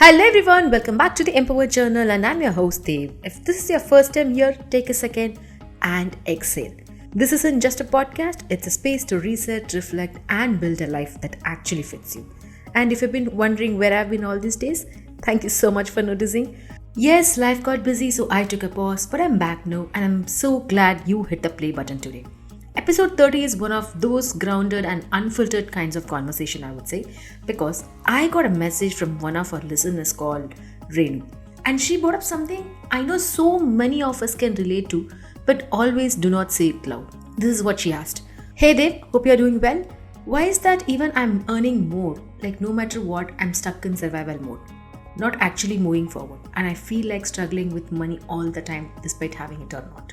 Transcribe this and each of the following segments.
Hello everyone, welcome back to the Empower Journal and I'm your host Dave. If this is your first time here, take a second and exhale. This isn't just a podcast, it's a space to reset, reflect and build a life that actually fits you. And if you've been wondering where I've been all these days, thank you so much for noticing. Yes, life got busy so I took a pause, but I'm back now and I'm so glad you hit the play button today. Episode 30 is one of those grounded and unfiltered kinds of conversation, I would say, because I got a message from one of our listeners called Renu. And she brought up something I know so many of us can relate to, but always do not say it loud. This is what she asked. Hey Dave, hope you're doing well. Why is that even I'm earning more, like no matter what, I'm stuck in survival mode, not actually moving forward, and I feel like struggling with money all the time despite having it or not.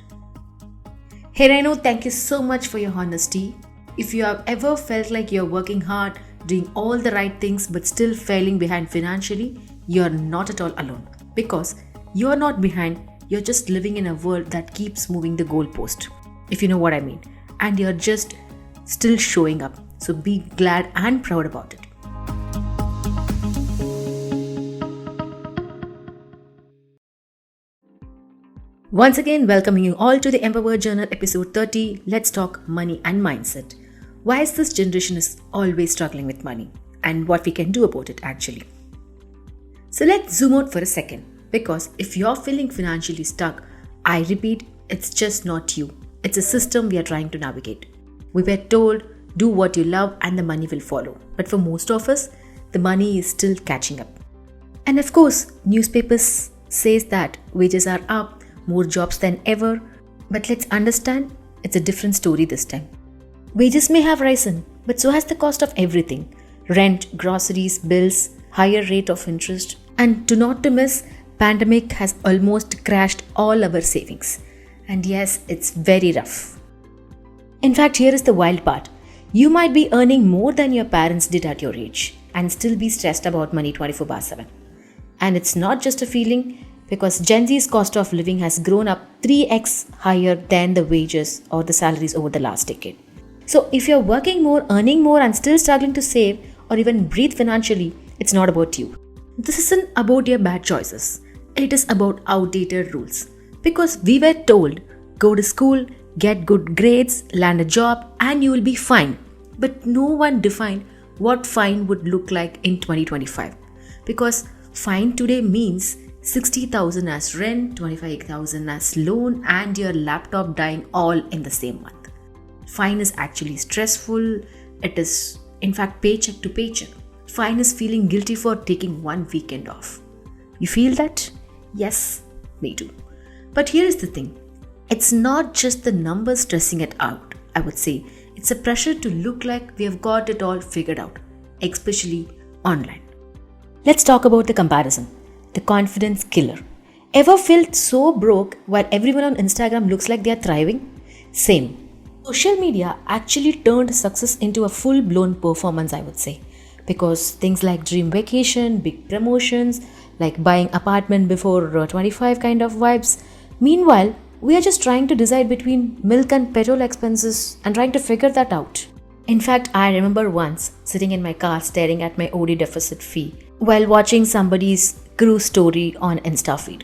Hey Renu, thank you so much for your honesty. If you have ever felt like you're working hard, doing all the right things but still failing behind financially, you're not at all alone. Because you're not behind, you're just living in a world that keeps moving the goalpost. If you know what I mean. And you're just still showing up. So be glad and proud about it. Once again, welcoming you all to the Empower Journal episode 30. Let's talk money and mindset. Why is this generation is always struggling with money and what we can do about it actually. So let's zoom out for a second, because if you're feeling financially stuck, I repeat, it's just not you. It's a system we are trying to navigate. We were told, do what you love and the money will follow. But for most of us, the money is still catching up. And of course, newspapers says that wages are up, more jobs than ever, but let's understand it's a different story this time. Wages may have risen, but so has the cost of everything. Rent, groceries, bills, higher rate of interest, and to miss, pandemic has almost crashed all our savings. And yes, it's very rough. In fact, here is the wild part. You might be earning more than your parents did at your age and still be stressed about money 24/7. And it's not just a feeling, because Gen Z's cost of living has grown up 3x higher than the wages or the salaries over the last decade. So if you're working more, earning more and still struggling to save or even breathe financially, it's not about you. This isn't about your bad choices. It is about outdated rules. Because we were told, go to school, get good grades, land a job and you will be fine. But no one defined what fine would look like in 2025. Because fine today means 60,000 as rent, 25,000 as loan and your laptop dying all in the same month. Fine is actually stressful. It is in fact paycheck to paycheck. Fine is feeling guilty for taking one weekend off. You feel that? Yes, me too. But here is the thing. It's not just the numbers stressing it out, I would say. It's a pressure to look like we have got it all figured out, especially online. Let's talk about the comparison. The confidence killer. Ever felt so broke while everyone on Instagram looks like they are thriving? Same. Social media actually turned success into a full-blown performance, I would say. Because things like dream vacation, big promotions, like buying apartment before 25 kind of vibes. Meanwhile, we are just trying to decide between milk and petrol expenses and trying to figure that out. In fact, I remember once sitting in my car staring at my OD deficit fee while watching somebody's cruise story on Insta feed.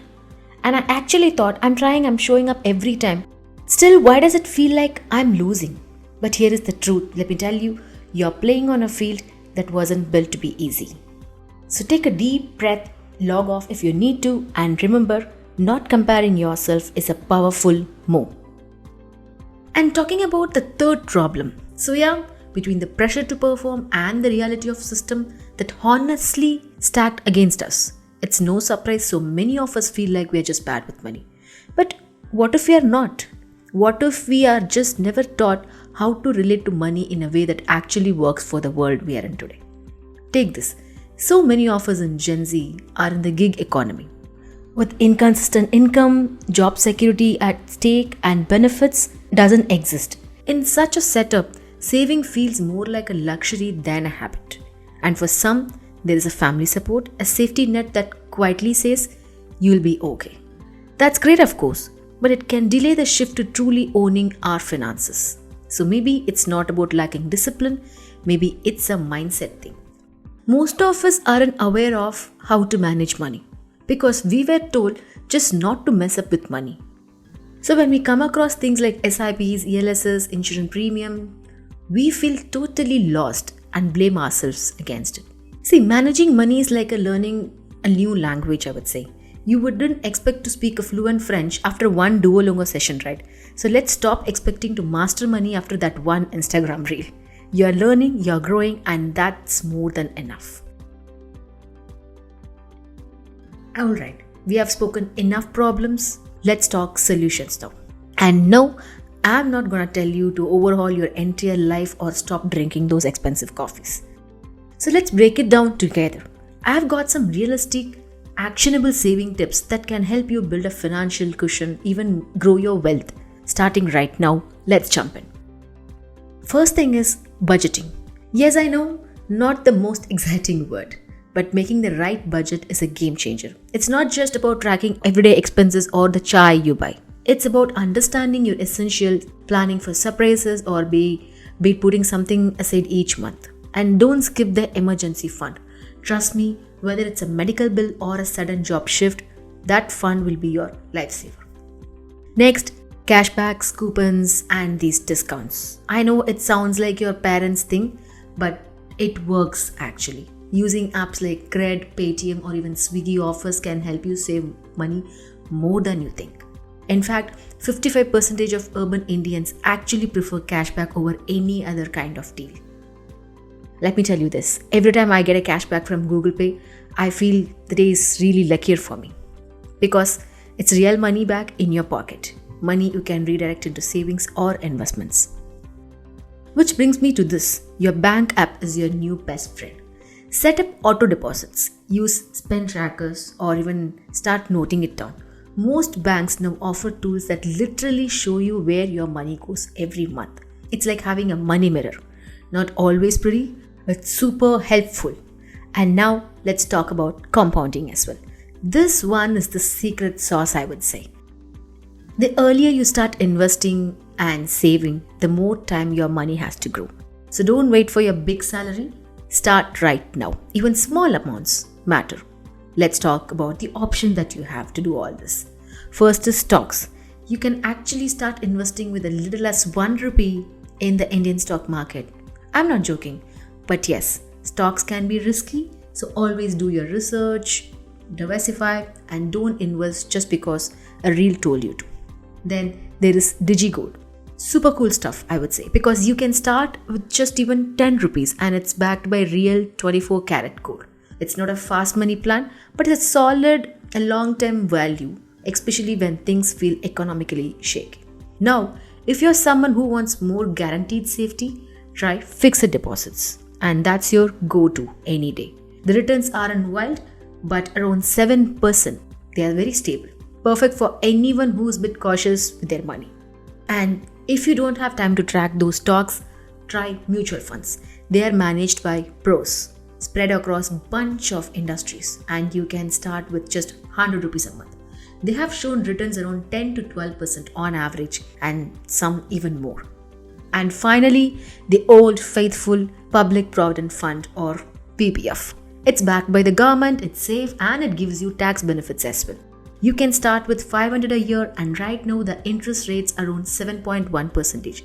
And I actually thought, I'm showing up every time. Still, why does it feel like I'm losing? But here is the truth. Let me tell you, you're playing on a field that wasn't built to be easy. So take a deep breath, log off if you need to, and remember, not comparing yourself is a powerful move. And talking about the third problem. So yeah, between the pressure to perform and the reality of system that honestly stacked against us. It's no surprise so many of us feel like we are just bad with money. But what if we are not? What if we are just never taught how to relate to money in a way that actually works for the world we are in today? Take this. So many of us in Gen Z are in the gig economy. With inconsistent income, job security at stake and benefits doesn't exist. In such a setup, saving feels more like a luxury than a habit. And for some, there is a family support, a safety net that quietly says, you'll be okay. That's great, of course, but it can delay the shift to truly owning our finances. So maybe it's not about lacking discipline, maybe it's a mindset thing. Most of us aren't aware of how to manage money because we were told just not to mess up with money. So when we come across things like SIPs, ELSs, insurance premium, we feel totally lost and blame ourselves against it. See, managing money is like learning a new language, I would say. You wouldn't expect to speak a fluent French after one Duolingo session, right? So let's stop expecting to master money after that one Instagram reel. You're learning, you're growing, and that's more than enough. Alright, we have spoken enough problems. Let's talk solutions now. And no, I'm not gonna tell you to overhaul your entire life or stop drinking those expensive coffees. So let's break it down together. I've got some realistic, actionable saving tips that can help you build a financial cushion, even grow your wealth. Starting right now, let's jump in. First thing is budgeting. Yes, I know, not the most exciting word, but making the right budget is a game changer. It's not just about tracking everyday expenses or the chai you buy. It's about understanding your essentials, planning for surprises, or be putting something aside each month. And don't skip the emergency fund. Trust me, whether it's a medical bill or a sudden job shift, that fund will be your lifesaver. Next, cashbacks, coupons, and these discounts. I know it sounds like your parents' thing, but it works actually. Using apps like Cred, Paytm, or even Swiggy offers can help you save money more than you think. In fact, 55% of urban Indians actually prefer cashback over any other kind of deal. Let me tell you this, every time I get a cashback from Google Pay, I feel the day is really luckier for me. Because it's real money back in your pocket. Money you can redirect into savings or investments. Which brings me to this, your bank app is your new best friend. Set up auto deposits, use spend trackers, or even start noting it down. Most banks now offer tools that literally show you where your money goes every month. It's like having a money mirror. Not always pretty, but super helpful. And now let's talk about compounding as well. This one is the secret sauce, I would say. The earlier you start investing and saving, the more time your money has to grow. So don't wait for your big salary. Start right now. Even small amounts matter. Let's talk about the option that you have to do all this. First is stocks. You can actually start investing with as little as 1 rupee in the Indian stock market. I'm not joking, but yes, stocks can be risky, so always do your research, diversify, and don't invest just because a reel told you to. Then there is DigiGold. Super cool stuff, I would say, because you can start with just even 10 rupees and it's backed by real 24 karat gold. It's not a fast money plan, but it's a solid and long-term value, especially when things feel economically shaky. Now, if you're someone who wants more guaranteed safety, try fixed deposits. And that's your go-to any day. The returns aren't wild, but around 7%. They are very stable. Perfect for anyone who's a bit cautious with their money. And if you don't have time to track those stocks, try mutual funds. They are managed by pros, spread across a bunch of industries, and you can start with just 100 rupees a month. They have shown returns around 10 to 12% on average, and some even more. And finally, the old faithful Public Provident Fund, or PPF. It's backed by the government, it's safe, and it gives you tax benefits as well. You can start with 500 a year, and right now the interest rate's around 7.1%.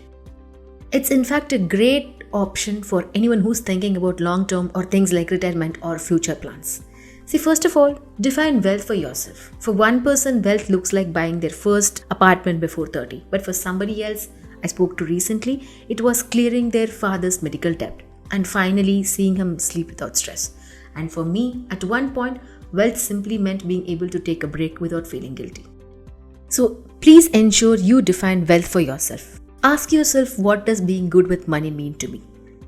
It's in fact a great option for anyone who's thinking about long-term or things like retirement or future plans. See, first of all, define wealth for yourself. For one person, wealth looks like buying their first apartment before 30. But for somebody else I spoke to recently, it was clearing their father's medical debt and finally seeing him sleep without stress. And for me, at one point, wealth simply meant being able to take a break without feeling guilty. So please ensure you define wealth for yourself. Ask yourself, what does being good with money mean to me?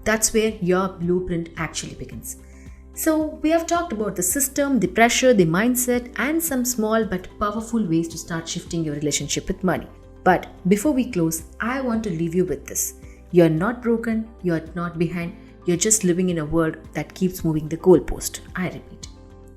That's where your blueprint actually begins. So we have talked about the system, the pressure, the mindset, and some small but powerful ways to start shifting your relationship with money. But before we close, I want to leave you with this. You're not broken, you're not behind, you're just living in a world that keeps moving the goalpost. I repeat.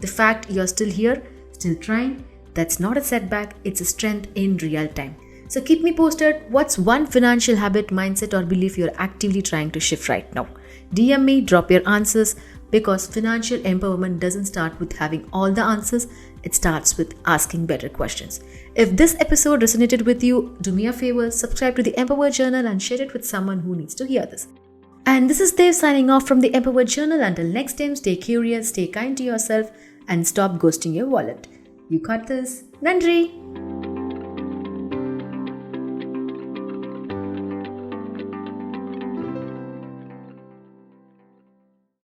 The fact you're still here, still trying, that's not a setback, it's a strength in real time. So keep me posted. What's one financial habit, mindset, or belief you're actively trying to shift right now? DM me, drop your answers. because financial empowerment doesn't start with having all the answers, it starts with asking better questions. If this episode resonated with you, do me a favor, subscribe to the Empower Journal and share it with someone who needs to hear this. And this is Dev signing off from the Empower Journal. Until next time, stay curious, stay kind to yourself, and stop ghosting your wallet. You got this. Nandri!